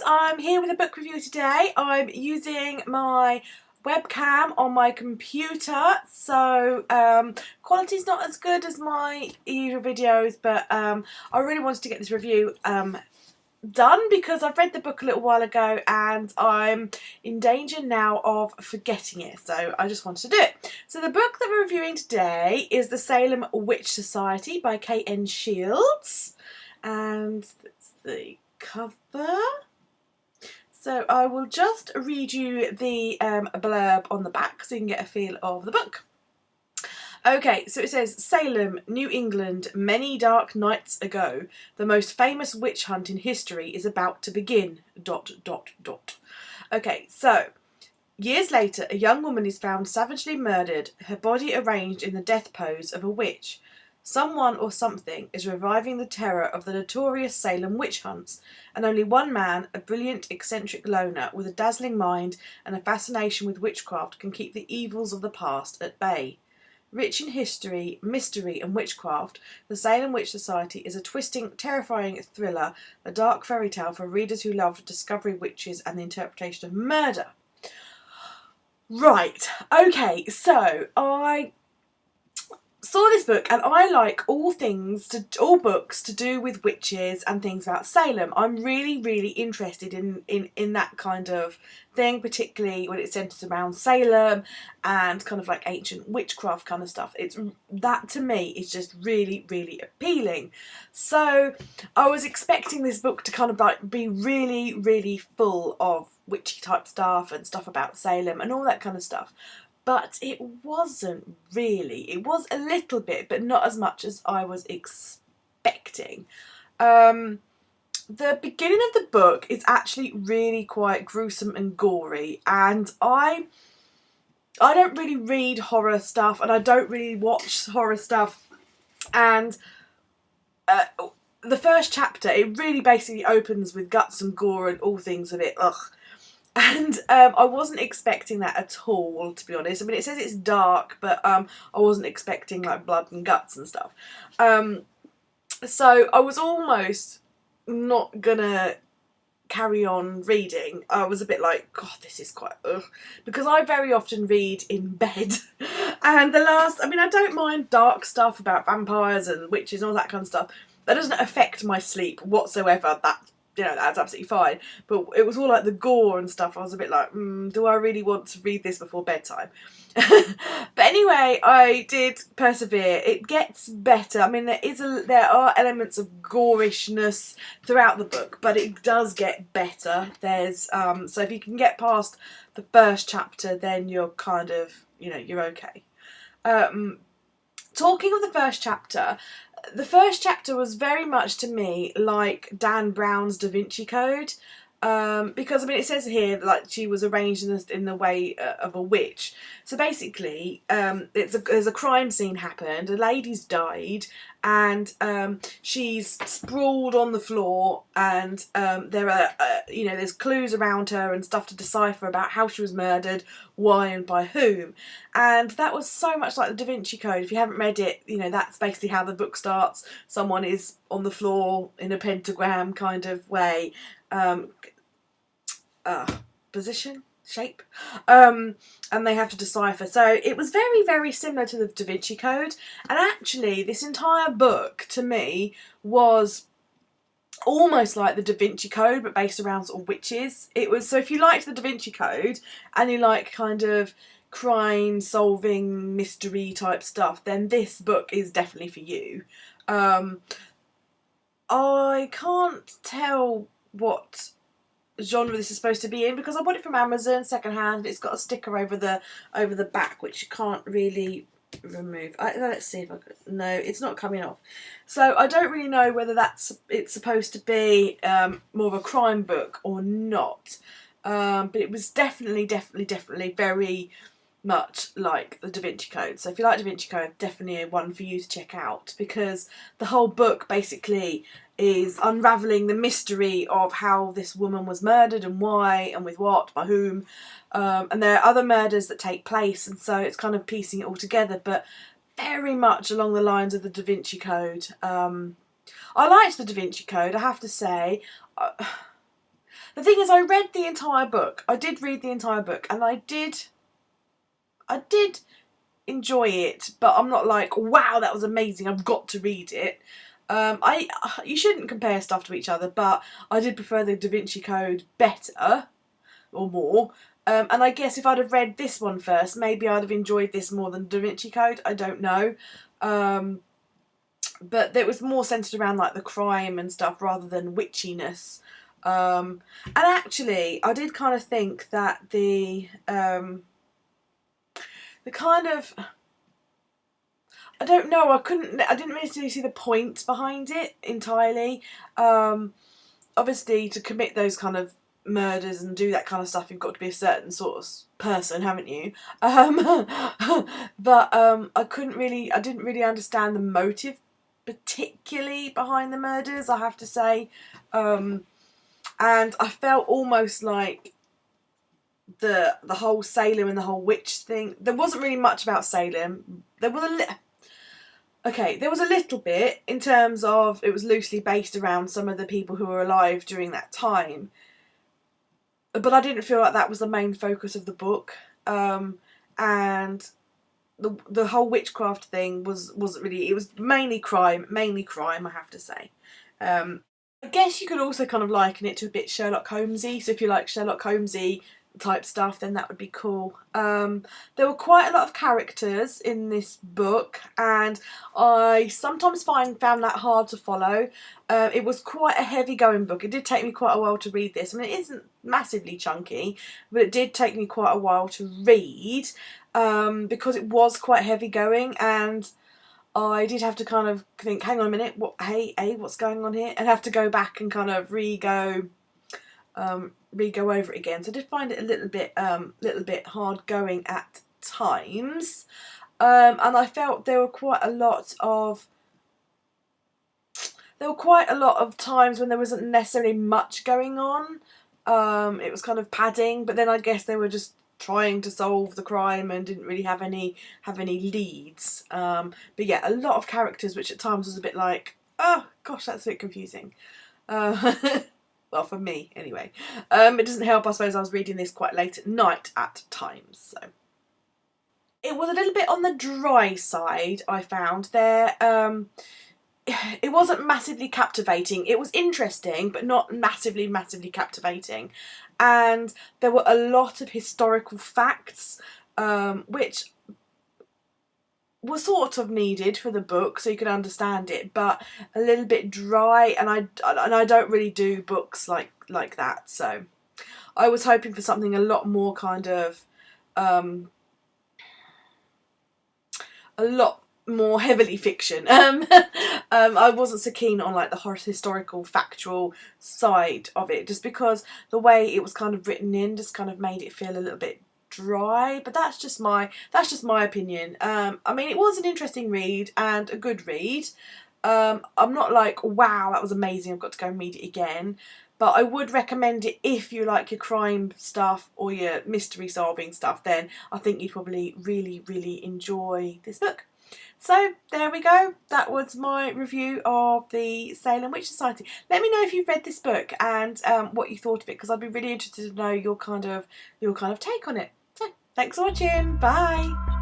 I'm here with a book review today. I'm using my webcam on my computer, so quality's not as good as my usual videos, but I really wanted to get this review done because I've read the book a little while ago and I'm in danger now of forgetting it, so I just wanted to do it. So the book that we're reviewing today is The Salem Witch Society by K.N. Shields, and that's the cover. So I will just read you the blurb on the back so you can get a feel of the book. Okay, so it says, Salem, New England, many dark nights ago, the most famous witch hunt in history is about to begin, ... Okay, so, years later, a young woman is found savagely murdered, her body arranged in the death pose of a witch. Someone or something is reviving the terror of the notorious Salem witch hunts, and only one man, a brilliant, eccentric loner with a dazzling mind and a fascination with witchcraft, can keep the evils of the past at bay. Rich in history, mystery and witchcraft, The Salem Witch Society is a twisting, terrifying thriller, a dark fairy tale for readers who love discovery witches and the interpretation of murder. Right, okay, so I saw this book and I like all books to do with witches and things about Salem. I'm really interested in that kind of thing, particularly when it centres around Salem and kind of like ancient witchcraft kind of stuff. That to me is just really appealing. So I was expecting this book to kind of like be really full of witchy type stuff and stuff about Salem and all that kind of stuff. But it wasn't really. It was a little bit, but not as much as I was expecting. The beginning of the book is actually really quite gruesome and gory, and I don't really read horror stuff, and I don't really watch horror stuff, and the first chapter, it really basically opens with guts and gore and all things a bit ugh. And I wasn't expecting that at all, to be honest. I mean, it says it's dark, but I wasn't expecting like blood and guts and stuff. So I was almost not gonna carry on reading. I was a bit like, God, this is quite ugh, because I very often read in bed. And I don't mind dark stuff about vampires and witches and all that kind of stuff. That doesn't affect my sleep whatsoever. That's absolutely fine. But it was all like the gore and stuff. I was a bit like, do I really want to read this before bedtime? But anyway, I did persevere. It gets better. I mean, there are elements of gorishness throughout the book, but it does get better. There's so if you can get past the first chapter, then you're kind of, you're okay. Talking of the first chapter was very much to me like Dan Brown's Da Vinci Code, because I mean it says here like she was arranged in the way of a witch. So basically, there's a crime scene happened. A lady's died, and she's sprawled on the floor, and there are there's clues around her and stuff to decipher about how she was murdered, why and by whom. And that was so much like the Da Vinci Code. If you haven't read it, that's basically how the book starts. Someone is on the floor in a pentagram kind of way, position, shape, and they have to decipher. So it was very similar to the Da Vinci Code, and actually this entire book to me was almost like the Da Vinci Code but based around sort of witches. It was, so if you liked the Da Vinci Code and you like kind of crime solving mystery type stuff, then this book is definitely for you. I can't tell what genre this is supposed to be in because I bought it from Amazon secondhand. It's got a sticker over the back which you can't really remove. Let's see if I could. No, it's not coming off. So I don't really know whether it's supposed to be more of a crime book or not. But it was definitely very much like the Da Vinci Code. So if you like Da Vinci Code, definitely one for you to check out, because the whole book basically is unravelling the mystery of how this woman was murdered and why and with what, by whom, and there are other murders that take place, and so it's kind of piecing it all together, but very much along the lines of the Da Vinci Code. I liked the Da Vinci Code, I have to say. The thing is, I read the entire book. I did read the entire book, and I did enjoy it, but I'm not like, wow, that was amazing, I've got to read it. You shouldn't compare stuff to each other, but I did prefer the Da Vinci Code better, or more. And I guess if I'd have read this one first, maybe I'd have enjoyed this more than Da Vinci Code. I don't know. But it was more centred around like the crime and stuff rather than witchiness. And actually, I did kind of think that the kind of, I don't know, I didn't really see the point behind it entirely. Obviously, to commit those kind of murders and do that kind of stuff, you've got to be a certain sort of person, haven't you? But I didn't really understand the motive particularly behind the murders, I have to say. And I felt almost like the whole Salem and the whole witch thing, there wasn't really much about Salem. There was a little bit in terms of it was loosely based around some of the people who were alive during that time, but I didn't feel like that was the main focus of the book. And the whole witchcraft thing wasn't really. It was mainly crime, I have to say. I guess you could also kind of liken it to a bit Sherlock Holmesy. So if you like Sherlock Holmesy type stuff, then that would be cool. There were quite a lot of characters in this book, and I sometimes found that hard to follow. It was quite a heavy going book. It did take me quite a while to read this. I mean, it isn't massively chunky, but it did take me quite a while to read because it was quite heavy going, and I did have to kind of think, hang on a minute, what's going on here? And have to go back and kind of re-go over it again. So I did find it a little bit hard going at times. And I felt there were quite a lot of times when there wasn't necessarily much going on. It was kind of padding, but then I guess they were just trying to solve the crime and didn't really have any leads. But yeah, a lot of characters, which at times was a bit like, oh gosh, that's a bit confusing. Well, for me anyway. It doesn't help, I suppose, I was reading this quite late at night at times, so it was a little bit on the dry side, I found. It wasn't massively captivating. It was interesting, but not massively captivating. And there were a lot of historical facts, which were sort of needed for the book so you could understand it, but a little bit dry. And I don't really do books like that. So I was hoping for something a lot more kind of a lot more heavily fiction. I wasn't so keen on like the historical factual side of it, just because the way it was kind of written in just kind of made it feel a little bit dry. But that's just my opinion. I mean, it was an interesting read and a good read. I'm not like, wow, that was amazing, I've got to go and read it again. But I would recommend it if you like your crime stuff or your mystery solving stuff. Then I think you'd probably really enjoy this book. So there we go. That was my review of the Salem Witch Society. Let me know if you've read this book and what you thought of it, because I'd be really interested to know your kind of take on it. So thanks for watching. Bye.